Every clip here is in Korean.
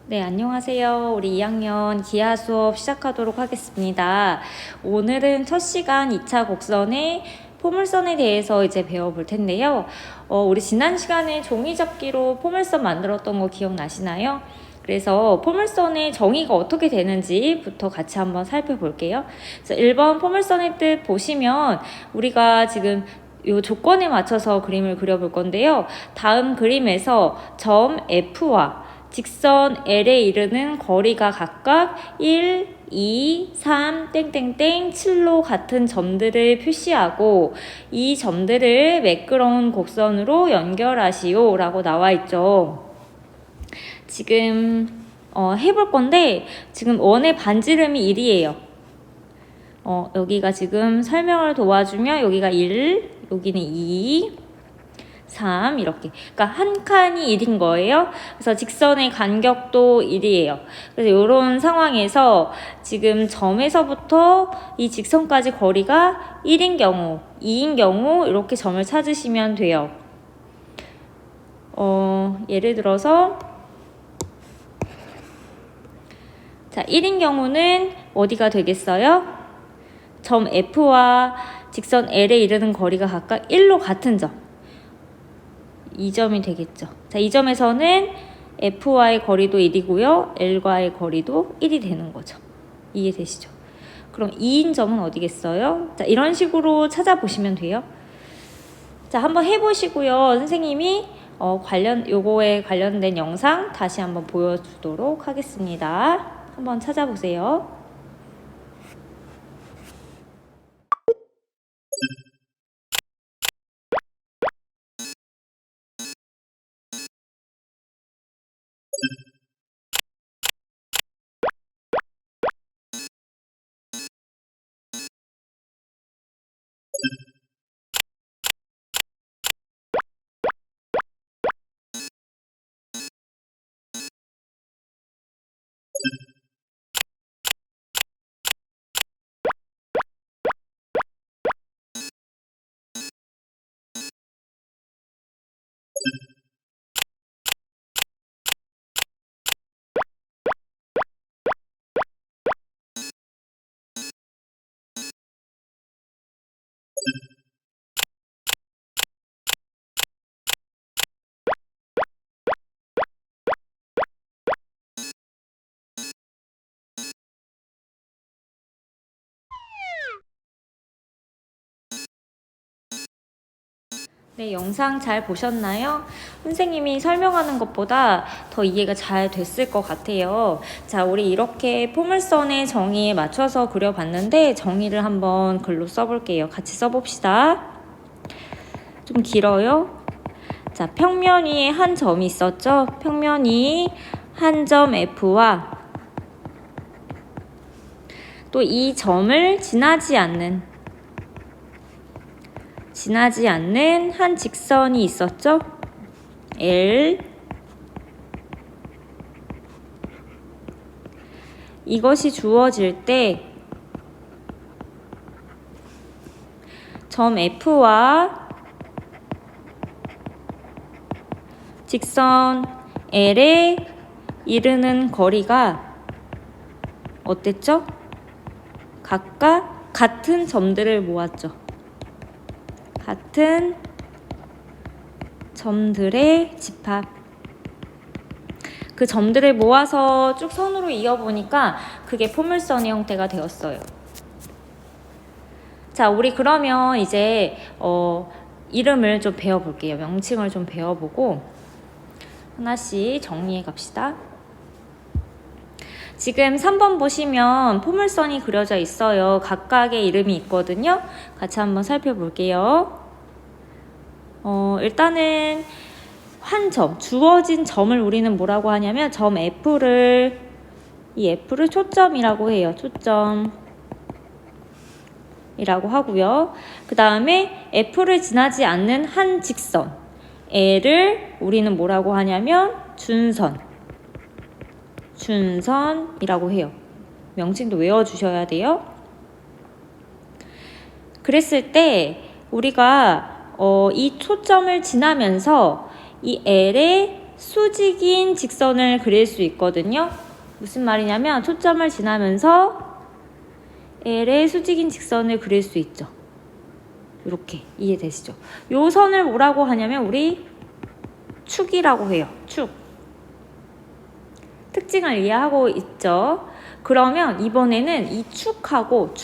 네, 안녕하세요. 우리 2학년 기하 수업 시작하도록 하겠습니다. 오늘은 첫 시간 2차 곡선의 포물선에 대해서 이제 배워볼 텐데요. 우리 지난 시간에 종이접기로 포물선 만들었던 거 기억나시나요? 그래서 포물선의 정의가 어떻게 되는지부터 같이 한번 살펴볼게요. 그래서 1번 포물선의 뜻 보시면 우리가 지금 이 조건에 맞춰서 그림을 그려볼 건데요. 다음 그림에서 점 F와 직선 L에 이르는 거리가 각각 1, 2, 3, 땡땡땡, 7로 같은 점들을 표시하고 이 점들을 매끄러운 곡선으로 연결하시오 라고 나와 있죠. 지금 해볼 건데 지금 원의 반지름이 1이에요. 여기가 지금 설명을 도와주면 여기가 1, 여기는 2, 3 이렇게. 그러니까 한 칸이 1인 거예요. 그래서 직선의 간격도 1이에요. 그래서 이런 상황에서 지금 점에서부터 이 직선까지 거리가 1인 경우, 2인 경우 이렇게 점을 찾으시면 돼요. 예를 들어서 자, 1인 경우는 어디가 되겠어요? 점 F와 직선 L에 이르는 거리가 각각 1로 같은 점. 이 점이 되겠죠. 자, 이 점에서는 F와의 거리도 1이고요. L과의 거리도 1이 되는 거죠. 이해되시죠? 그럼 2인 점은 어디겠어요? 자, 이런 식으로 찾아보시면 돼요. 자, 한번 해보시고요. 선생님이 요거에 관련된 영상 다시 한번 보여주도록 하겠습니다. 한번 찾아보세요. 네, 영상 잘 보셨나요? 선생님이 설명하는 것보다 더 이해가 잘 됐을 것 같아요. 자, 우리 이렇게 포물선의 정의에 맞춰서 그려봤는데 정의를 한번 글로 써볼게요. 같이 써봅시다. 좀 길어요. 자, 평면 위에 한 점이 있었죠? 평면 위 한 점 F와 또 이 점을 지나지 않는 한 직선이 있었죠? L. 이것이 주어질 때 점 F와 직선 L에 이르는 거리가 어땠죠? 각각 같은 점들을 모았죠. 같은 점들의 집합. 그 점들을 모아서 쭉 선으로 이어보니까 그게 포물선의 형태가 되었어요. 자, 우리 그러면 이제 이름을 좀 배워볼게요. 명칭을 좀 배워보고 하나씩 정리해 갑시다. 지금 3번 보시면 포물선이 그려져 있어요. 각각의 이름이 있거든요. 같이 한번 살펴볼게요. 일단은 한 점, 주어진 점을 우리는 뭐라고 하냐면 점 F를 초점이라고 해요. 초점이라고 하고요. 그 다음에 F를 지나지 않는 한 직선 L을 우리는 뭐라고 하냐면 준선이라고 해요. 명칭도 외워주셔야 돼요. 그랬을 때 우리가 이 초점을 지나면서 이 L의 수직인 직선을 그릴 수 있거든요. 무슨 말이냐면 초점을 지나면서 L의 수직인 직선을 그릴 수 있죠. 이렇게 이해되시죠? 요 선을 뭐라고 하냐면 우리 축이라고 해요. 축. 특징을 이해하고 있죠? 그러면 이번에는 이 축하고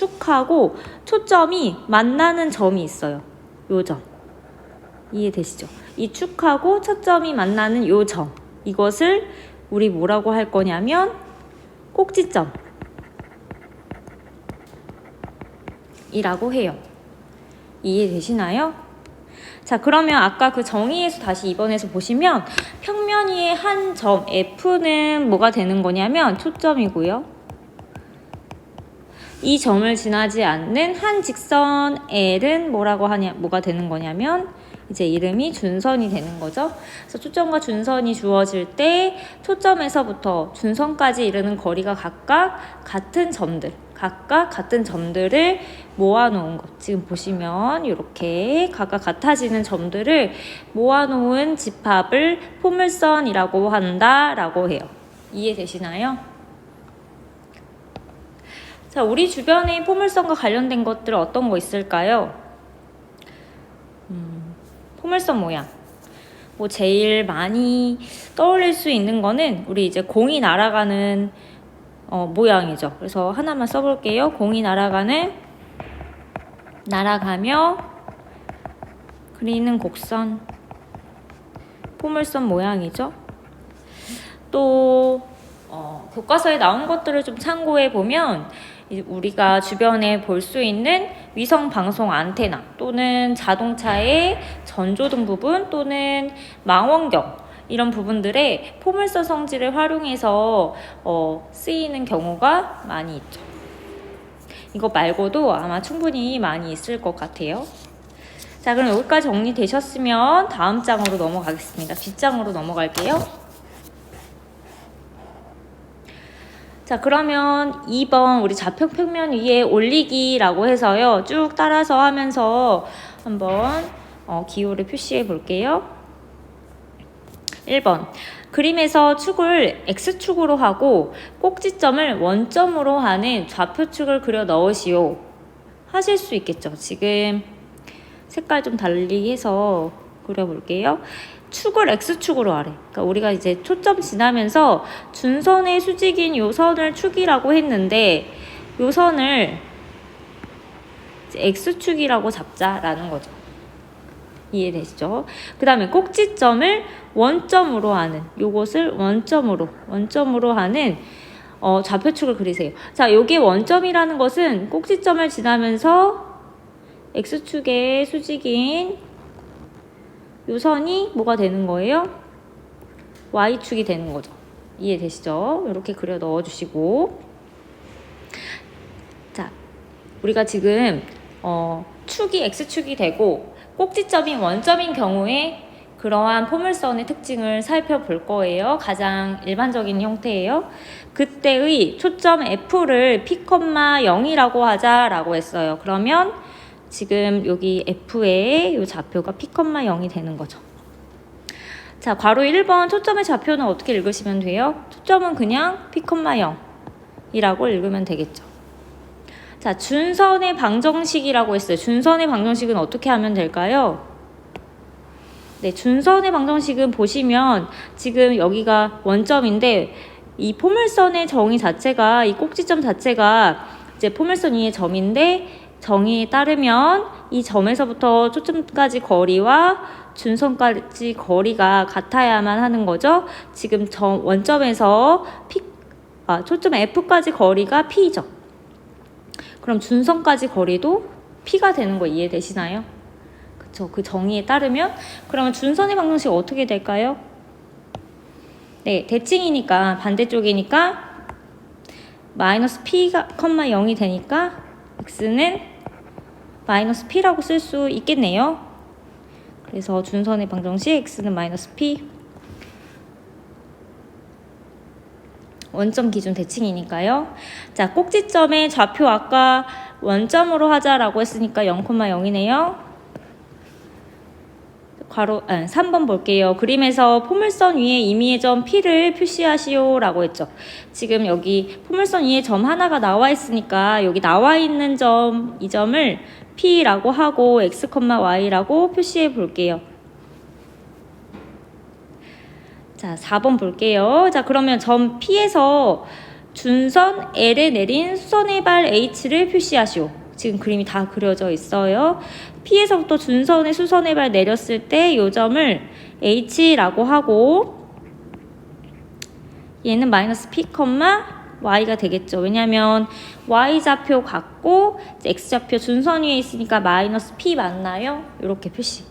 초점이 만나는 점이 있어요. 요 점. 이해되시죠? 이 축하고 초점이 만나는 요 점. 이것을 우리 뭐라고 할 거냐면 꼭지점 이라고 해요. 이해되시나요? 자, 그러면 아까 그 정의에서 다시 이번에서 보시면 평면 위의 한 점 F는 뭐가 되는 거냐면 초점이고요. 이 점을 지나지 않는 한 직선 L은 뭐가 되는 거냐면 이제 이름이 준선이 되는 거죠. 그래서 초점과 준선이 주어질 때 초점에서부터 준선까지 이르는 거리가 각각 같은 점들을 모아놓은 것. 지금 보시면 이렇게 각각 같아지는 점들을 모아놓은 집합을 포물선이라고 한다라고 해요. 이해되시나요? 자, 우리 주변에 포물선과 관련된 것들 어떤 거 있을까요? 포물선 모양. 뭐 제일 많이 떠올릴 수 있는 거는 우리 이제 공이 날아가는 모양이죠. 그래서 하나만 써볼게요. 공이 날아가며 그리는 곡선, 포물선 모양이죠. 또 교과서에 나온 것들을 좀 참고해 보면 우리가 주변에 볼 수 있는 위성 방송 안테나 또는 자동차의 전조등 부분 또는 망원경 이런 부분들의 포물선 성질을 활용해서 쓰이는 경우가 많이 있죠. 이거 말고도 아마 충분히 많이 있을 것 같아요. 자, 그럼 여기까지 정리되셨으면 다음 장으로 넘어가겠습니다. 뒷장으로 넘어갈게요. 자, 그러면 2번 우리 좌표 평면 위에 올리기라고 해서요. 쭉 따라서 하면서 한번 기호를 표시해 볼게요. 1번 그림에서 축을 X축으로 하고 꼭지점을 원점으로 하는 좌표축을 그려 넣으시오. 하실 수 있겠죠. 지금 색깔 좀 달리 해서 그려볼게요. 축을 X축으로 하래. 그러니까 우리가 이제 초점 지나면서 준선의 수직인 요 선을 축이라고 했는데 요 선을 X축이라고 잡자라는 거죠. 이해되시죠? 그 다음에 꼭지점을 원점으로 하는 요것을 원점으로 하는 좌표축을 그리세요. 자, 요게 원점이라는 것은 꼭지점을 지나면서 X축의 수직인 요 선이 뭐가 되는 거예요? Y축이 되는 거죠. 이해되시죠? 이렇게 그려 넣어주시고 자, 우리가 지금 축이 X축이 되고 꼭지점이 원점인 경우에 그러한 포물선의 특징을 살펴볼 거예요. 가장 일반적인 형태예요. 그때의 초점 F를 P,0이라고 하자라고 했어요. 그러면 지금 여기 F의 이 좌표가 P,0이 되는 거죠. 자, 괄호 1번 초점의 좌표는 어떻게 읽으시면 돼요? 초점은 그냥 P,0이라고 읽으면 되겠죠. 자, 준선의 방정식이라고 했어요. 준선의 방정식은 어떻게 하면 될까요? 네, 준선의 방정식은 보시면 지금 여기가 원점인데 이 포물선의 정의 자체가 이 꼭지점 자체가 이제 포물선 위의 점인데 정의에 따르면 이 점에서부터 초점까지 거리와 준선까지 거리가 같아야만 하는 거죠. 지금 원점에서 초점 F까지 거리가 P죠. 그럼 준선까지 거리도 P가 되는 거 이해되시나요? 그쵸? 그 정의에 따르면 그러면 준선의 방정식 어떻게 될까요? 네, 대칭이니까 반대쪽이니까 마이너스 P,0이 되니까 X는 마이너스 P라고 쓸 수 있겠네요. 그래서 준선의 방정식 X는 마이너스 P 원점 기준 대칭이니까요. 자, 꼭지점의 좌표 아까 원점으로 하자라고 했으니까 0,0이네요. 괄호 3번 볼게요. 그림에서 포물선 위에 임의의 점 P를 표시하시오 라고 했죠. 지금 여기 포물선 위에 점 하나가 나와 있으니까 여기 나와 있는 점, 이 점을 P라고 하고 X, Y라고 표시해 볼게요. 자, 4번 볼게요. 자, 그러면 점 P에서 준선 L에 내린 수선의 발 H를 표시하시오. 지금 그림이 다 그려져 있어요. P에서부터 준선의 수선의 발 내렸을 때 이 점을 H라고 하고 얘는 마이너스 P, Y가 되겠죠. 왜냐면 Y좌표 같고 X좌표 준선 위에 있으니까 마이너스 P 맞나요? 이렇게 표시.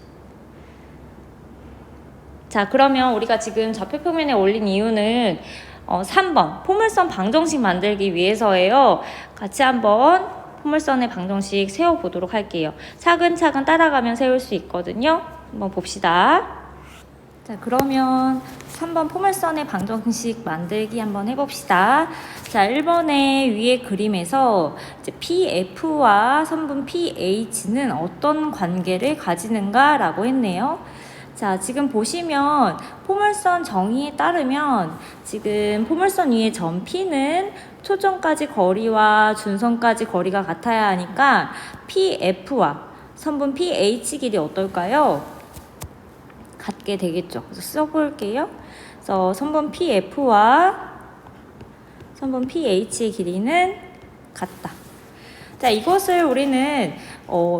자, 그러면 우리가 지금 좌표평면에 올린 이유는 3번 포물선 방정식 만들기 위해서예요. 같이 한번 포물선의 방정식 세워보도록 할게요. 차근차근 따라가면 세울 수 있거든요. 한번 봅시다. 자, 그러면 3번 포물선의 방정식 만들기 한번 해봅시다. 자, 1번의 위에 그림에서 이제 PF와 선분 PH는 어떤 관계를 가지는가 라고 했네요. 자, 지금 보시면 포물선 정의에 따르면 지금 포물선 위에 점 P는 초점까지 거리와 준선까지 거리가 같아야 하니까 PF와 선분 PH 길이 어떨까요? 같게 되겠죠. 그래서 써볼게요. 그래서 선분 PF와 선분 PH의 길이는 같다. 자, 이것을 우리는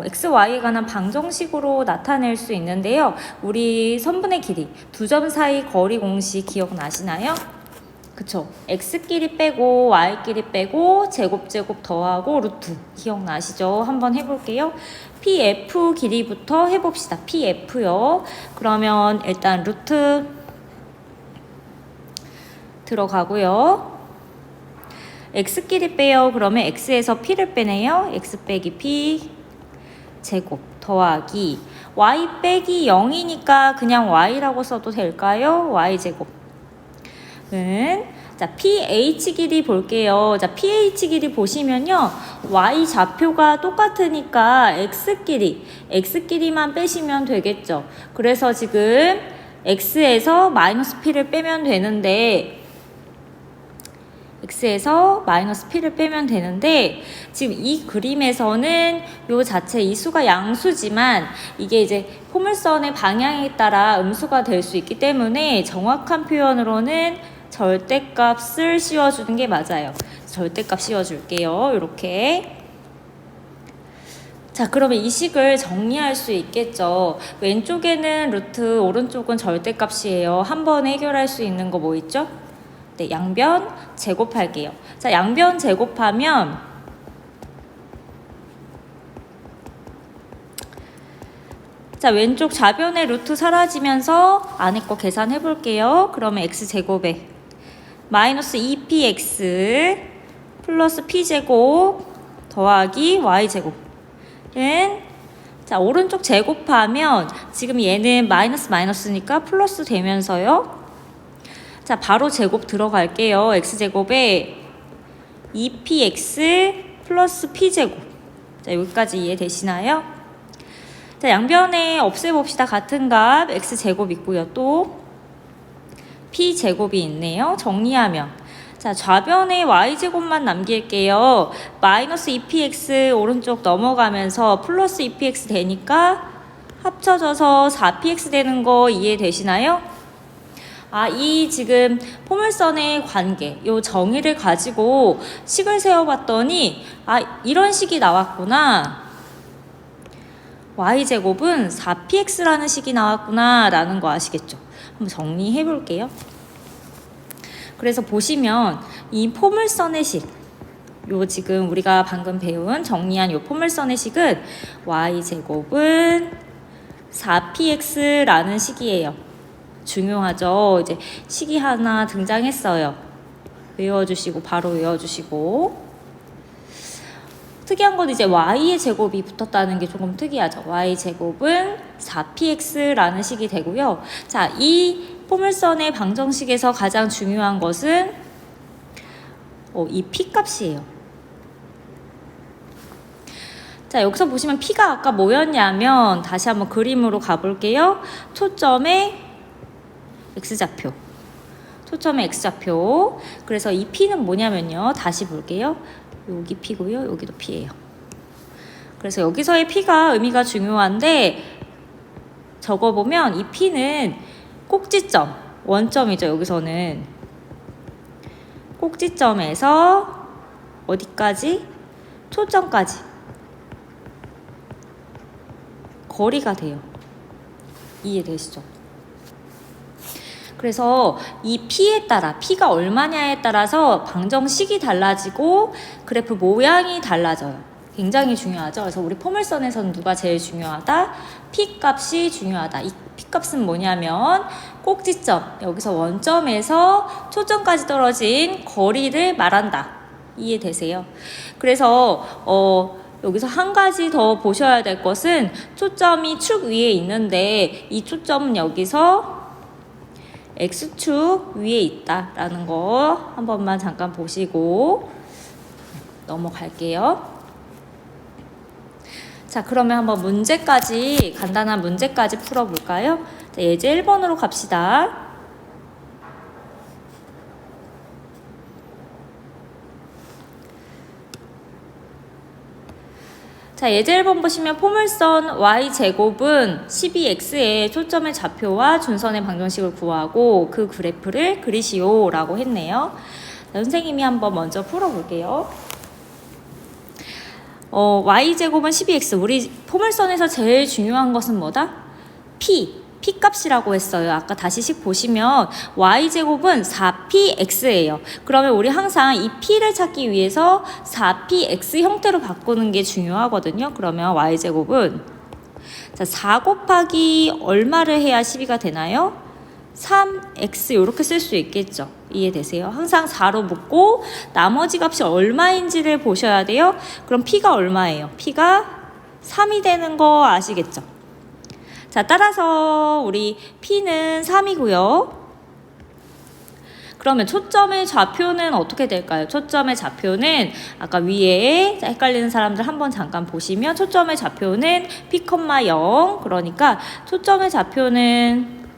x, y에 관한 방정식으로 나타낼 수 있는데요. 우리 선분의 길이, 두 점 사이 거리 공식 기억나시나요? 그쵸? x끼리 빼고 y끼리 빼고 제곱 더하고 루트 기억나시죠? 한번 해볼게요. pf 길이부터 해봅시다. pf요. 그러면 일단 루트 들어가고요. x끼리 빼요. 그러면 x에서 p를 빼네요. x 빼기 p 제곱 더하기 y 빼기 0이니까 그냥 y라고 써도 될까요? y제곱. 자, ph 길이 볼게요. 자, ph 길이 보시면요. y 좌표가 똑같으니까 x 길이만 빼시면 되겠죠. 그래서 지금 x에서 마이너스 p를 빼면 되는데 x에서 마이너스 p를 빼면 되는데 지금 이 그림에서는 요 자체 이 수가 양수지만 이게 이제 포물선의 방향에 따라 음수가 될 수 있기 때문에 정확한 표현으로는 절대값을 씌워주는 게 맞아요. 절대값 씌워줄게요. 이렇게. 자, 그러면 이 식을 정리할 수 있겠죠. 왼쪽에는 루트, 오른쪽은 절대값이에요. 한 번에 해결할 수 있는 거 뭐 있죠? 네, 양변 제곱할게요. 자, 양변 제곱하면 자, 왼쪽 좌변의 루트 사라지면서 안에 거 계산해 볼게요. 그러면 x제곱에 마이너스 2px 플러스 p제곱 더하기 y제곱은 자, 오른쪽 제곱하면 지금 얘는 마이너스니까 플러스 되면서요. 자, 바로 제곱 들어갈게요. x제곱에 2px 플러스 p제곱. 자, 여기까지 이해되시나요? 자, 양변에 없애봅시다. 같은 값 x제곱 있고요. 또 p제곱이 있네요. 정리하면 자, 좌변에 y제곱만 남길게요. 마이너스 2px 오른쪽 넘어가면서 플러스 2px 되니까 합쳐져서 4px 되는 거 이해되시나요? 아, 이 지금 포물선의 관계, 요 정의를 가지고 식을 세워봤더니 아, 이런 식이 나왔구나. y제곱은 4px라는 식이 나왔구나 라는 거 아시겠죠? 한번 정리해 볼게요. 그래서 보시면 이 포물선의 식, 요 지금 우리가 방금 배운 정리한 요 포물선의 식은 y제곱은 4px라는 식이에요. 중요하죠. 이제 식이 하나 등장했어요. 외워주시고 바로 외워주시고. 특이한 건 이제 y의 제곱이 붙었다는 게 조금 특이하죠. y제곱은 4px라는 식이 되고요. 자, 이 포물선의 방정식에서 가장 중요한 것은 이 p 값이에요. 자, 여기서 보시면 P가 아까 뭐였냐면 다시 한번 그림으로 가볼게요. 초점의 X좌표. 초점의 X좌표. 그래서 이 P는 뭐냐면요. 다시 볼게요. 여기 P고요. 여기도 P예요. 그래서 여기서의 P가 의미가 중요한데 적어보면 이 P는 꼭지점, 원점이죠. 여기서는 꼭지점에서 어디까지? 초점까지 거리가 돼요. 이해되시죠? 그래서 이 P에 따라, P가 얼마냐에 따라서 방정식이 달라지고 그래프 모양이 달라져요. 굉장히 중요하죠. 그래서 우리 포물선에서는 누가 제일 중요하다? P 값이 중요하다. 이 P 값은 뭐냐면 꼭지점, 여기서 원점에서 초점까지 떨어진 거리를 말한다. 이해되세요? 그래서 여기서 한 가지 더 보셔야 될 것은 초점이 축 위에 있는데 이 초점은 여기서 X축 위에 있다라는 거 한 번만 잠깐 보시고 넘어갈게요. 자, 그러면 한번 문제까지, 간단한 문제까지 풀어볼까요? 자, 예제 1번으로 갑시다. 자, 예제 1번 보시면 포물선 y제곱은 12x의 초점의 좌표와 준선의 방정식을 구하고 그 그래프를 그리시오 라고 했네요. 선생님이 한번 먼저 풀어볼게요. y제곱은 12x. 우리 포물선에서 제일 중요한 것은 뭐다? P 값이라고 했어요. 아까 다시씩 보시면 y제곱은 4px예요. 그러면 우리 항상 이 p를 찾기 위해서 4px 형태로 바꾸는 게 중요하거든요. 그러면 y제곱은 자, 4 곱하기 얼마를 해야 12가 되나요? 3x 이렇게 쓸 수 있겠죠. 이해되세요? 항상 4로 묶고 나머지 값이 얼마인지를 보셔야 돼요. 그럼 p가 얼마예요? p가 3이 되는 거 아시겠죠? 자, 따라서 우리 P는 3이고요. 그러면 초점의 좌표는 어떻게 될까요? 초점의 좌표는 아까 위에 헷갈리는 사람들 한번 잠깐 보시면 초점의 좌표는 P,0 그러니까 초점의 좌표는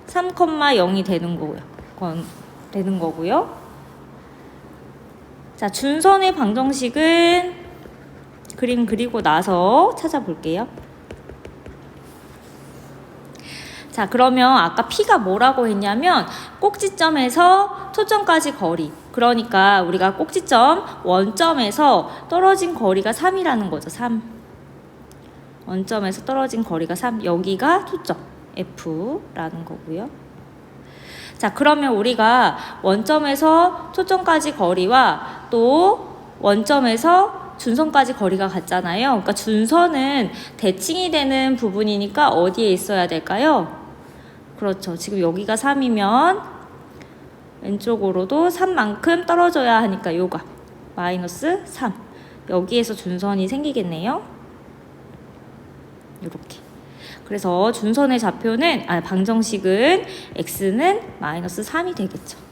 3,0이 되는 거고요. 자, 준선의 방정식은 그림 그리고 나서 찾아볼게요. 자, 그러면 아까 P가 뭐라고 했냐면 꼭지점에서 초점까지 거리. 그러니까 우리가 꼭지점 원점에서 떨어진 거리가 3이라는 거죠. 3. 원점에서 떨어진 거리가 3. 여기가 초점 F라는 거고요. 자, 그러면 우리가 원점에서 초점까지 거리와 또 원점에서 준선까지 거리가 같잖아요. 그러니까 준선은 대칭이 되는 부분이니까 어디에 있어야 될까요? 그렇죠. 지금 여기가 3이면 왼쪽으로도 3만큼 떨어져야 하니까 요가 마이너스 3. 여기에서 준선이 생기겠네요. 이렇게. 그래서 준선의 좌표는 방정식은 x는 마이너스 3이 되겠죠.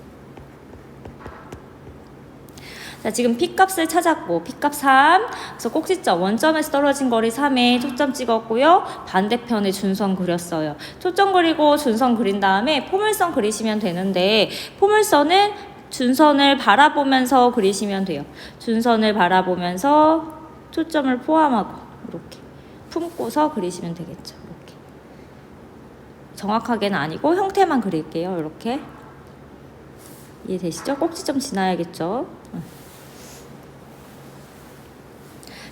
자, 지금 P값을 찾았고 P값 3. 그래서 꼭지점 원점에서 떨어진 거리 3에 초점 찍었고요. 반대편에 준선 그렸어요. 초점 그리고 준선 그린 다음에 포물선 그리시면 되는데 포물선은 준선을 바라보면서 그리시면 돼요. 준선을 바라보면서 초점을 포함하고 이렇게 품고서 그리시면 되겠죠. 이렇게. 정확하게는 아니고 형태만 그릴게요. 이렇게. 이해되시죠? 꼭지점 지나야겠죠?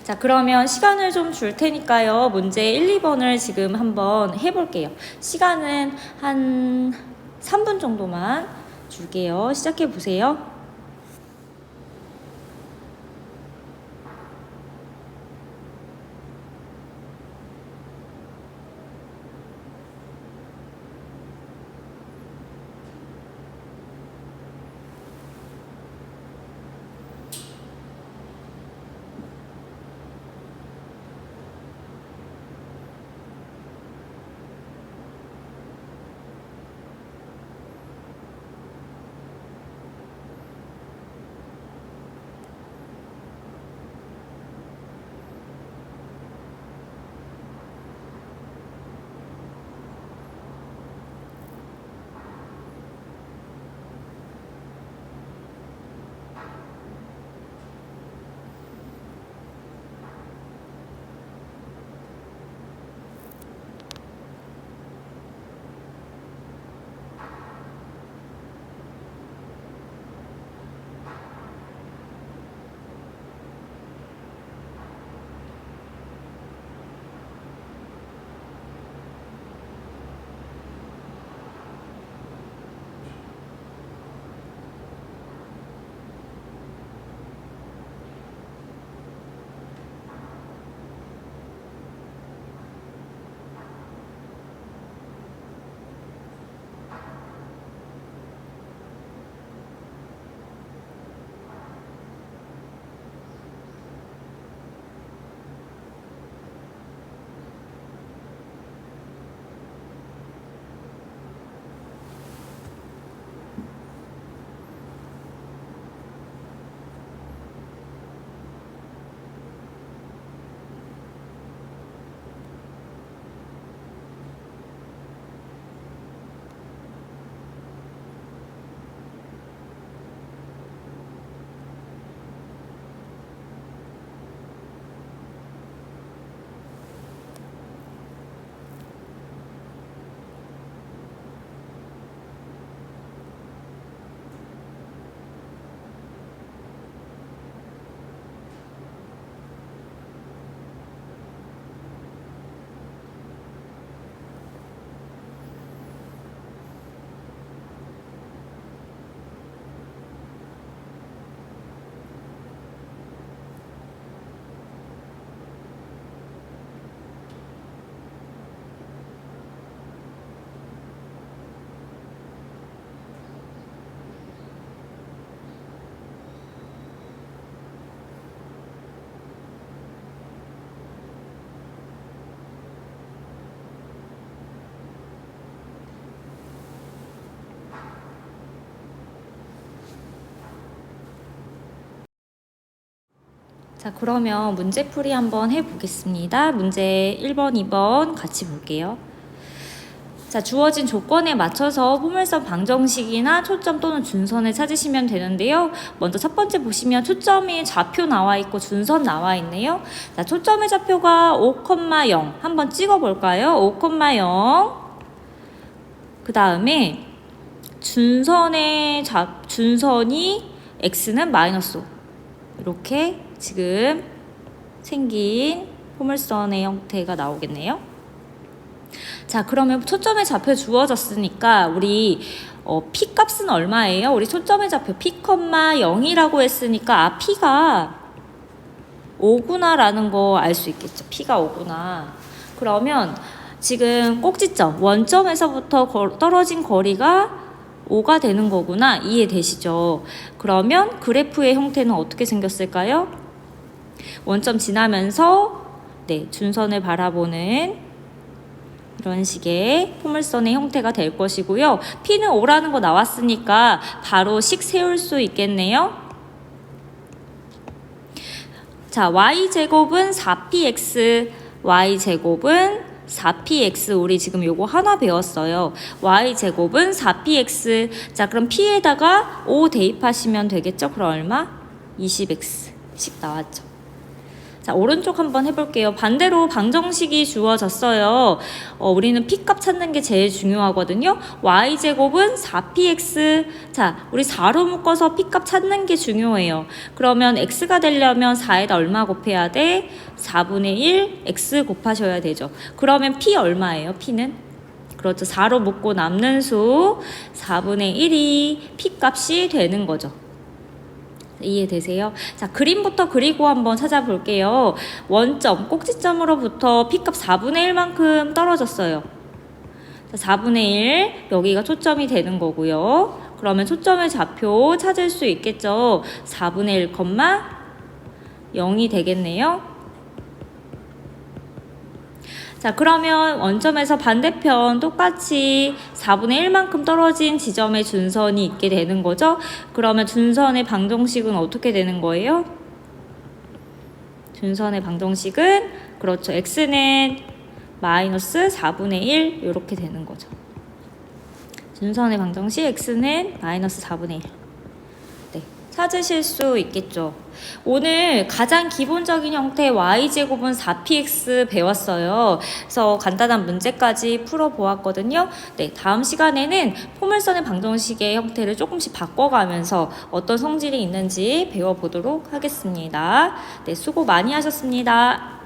자, 그러면 시간을 좀 줄 테니까요. 문제 1, 2번을 지금 한번 해볼게요. 시간은 한 3분 정도만 줄게요. 시작해 보세요. 자, 그러면 문제풀이 한번 해보겠습니다. 문제 1번, 2번 같이 볼게요. 자, 주어진 조건에 맞춰서 포물선 방정식이나 초점 또는 준선을 찾으시면 되는데요. 먼저 첫 번째 보시면 초점이 좌표 나와 있고 준선 나와 있네요. 자, 초점의 좌표가 5,0 한번 찍어볼까요? 5,0. 그 다음에 준선이 x는 마이너스 5. 이렇게 지금 생긴 포물선의 형태가 나오겠네요. 자, 그러면 초점의 좌표 주어졌으니까 우리 p 값은 얼마예요? 우리 초점의 좌표 p, 0이라고 했으니까 p가 5구나 라는 거 알 수 있겠죠. p가 5구나. 그러면 지금 꼭지점 원점에서부터 떨어진 거리가 5가 되는 거구나. 이해되시죠? 그러면 그래프의 형태는 어떻게 생겼을까요? 원점 지나면서 준선을 바라보는 이런 식의 포물선의 형태가 될 것이고요. P는 5라는 거 나왔으니까 바로 식 세울 수 있겠네요. 자, y제곱은 4px, y제곱은 4px, 우리 지금 요거 하나 배웠어요. y제곱은 4px. 자, 그럼 p에다가 5 대입하시면 되겠죠? 그럼 얼마? 20x씩 나왔죠. 자, 오른쪽 한번 해볼게요. 반대로 방정식이 주어졌어요. 우리는 p값 찾는 게 제일 중요하거든요. y제곱은 4px. 자, 우리 4로 묶어서 p값 찾는 게 중요해요. 그러면 x가 되려면 4에다 얼마 곱해야 돼? 4분의 1 x 곱하셔야 되죠. 그러면 p 얼마예요? p는? 그렇죠. 4로 묶고 남는 수 4분의 1이 p값이 되는 거죠. 이해되세요? 자, 그림부터 그리고 한번 찾아볼게요. 원점, 꼭지점으로부터 p값 4분의 1만큼 떨어졌어요. 자, 4분의 1, 여기가 초점이 되는 거고요. 그러면 초점의 좌표 찾을 수 있겠죠? 4분의 1, 0이 되겠네요. 자, 그러면 원점에서 반대편 똑같이 4분의 1만큼 떨어진 지점에 준선이 있게 되는 거죠. 그러면 준선의 방정식은 어떻게 되는 거예요? 준선의 방정식은 그렇죠. x는 마이너스 4분의 1 이렇게 되는 거죠. 준선의 방정식 x는 마이너스 4분의 1. 찾으실 수 있겠죠. 오늘 가장 기본적인 형태 y제곱은 4px 배웠어요. 그래서 간단한 문제까지 풀어보았거든요. 다음 시간에는 포물선의 방정식의 형태를 조금씩 바꿔가면서 어떤 성질이 있는지 배워보도록 하겠습니다. 수고 많이 하셨습니다.